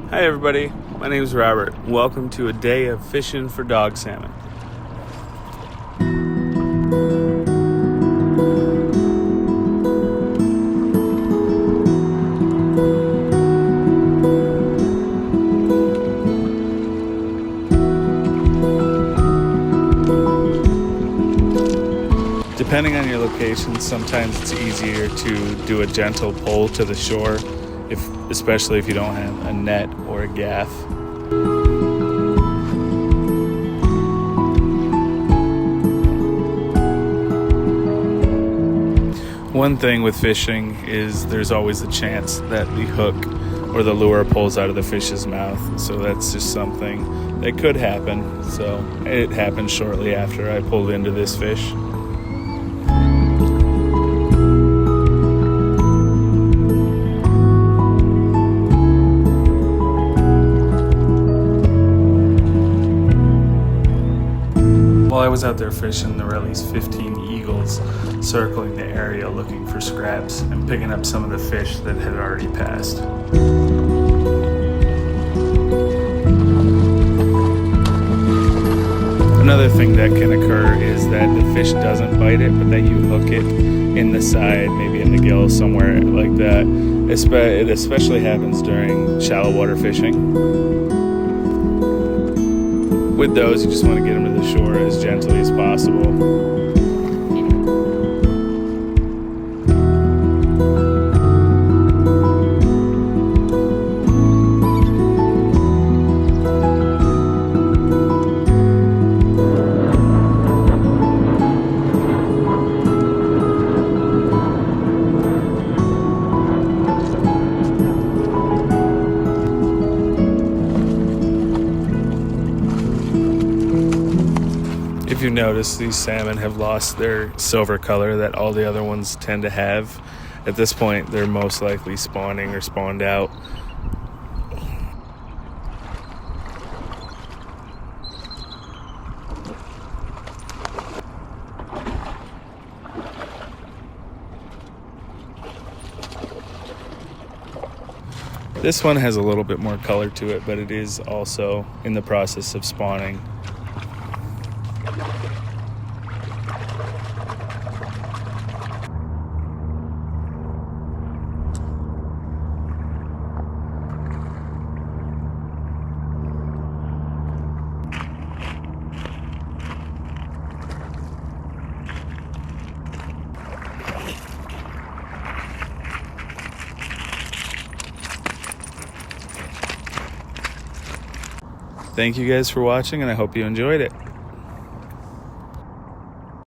Hi everybody, my name is Robert. Welcome to a day of fishing for dog salmon. Depending on your location, sometimes it's easier to do a gentle pull to the shore, especially if you don't have a net or a gaff. One thing with fishing is there's always the chance that the hook or the lure pulls out of the fish's mouth, so that's just something that could happen. So it happened shortly after I pulled into this fish. While I was out there fishing, there were at least 15 eagles circling the area looking for scraps and picking up some of the fish that had already passed. Another thing that can occur is that the fish doesn't bite it, but that you hook it in the side, maybe in the gill, somewhere like that. It especially happens during shallow water fishing. With those, you just want to get them to the shore as gently as possible. If you notice, these salmon have lost their silver color that all the other ones tend to have. At this point, they're most likely spawning or spawned out. This one has a little bit more color to it, but it is also in the process of spawning. Thank you guys for watching, and I hope you enjoyed it.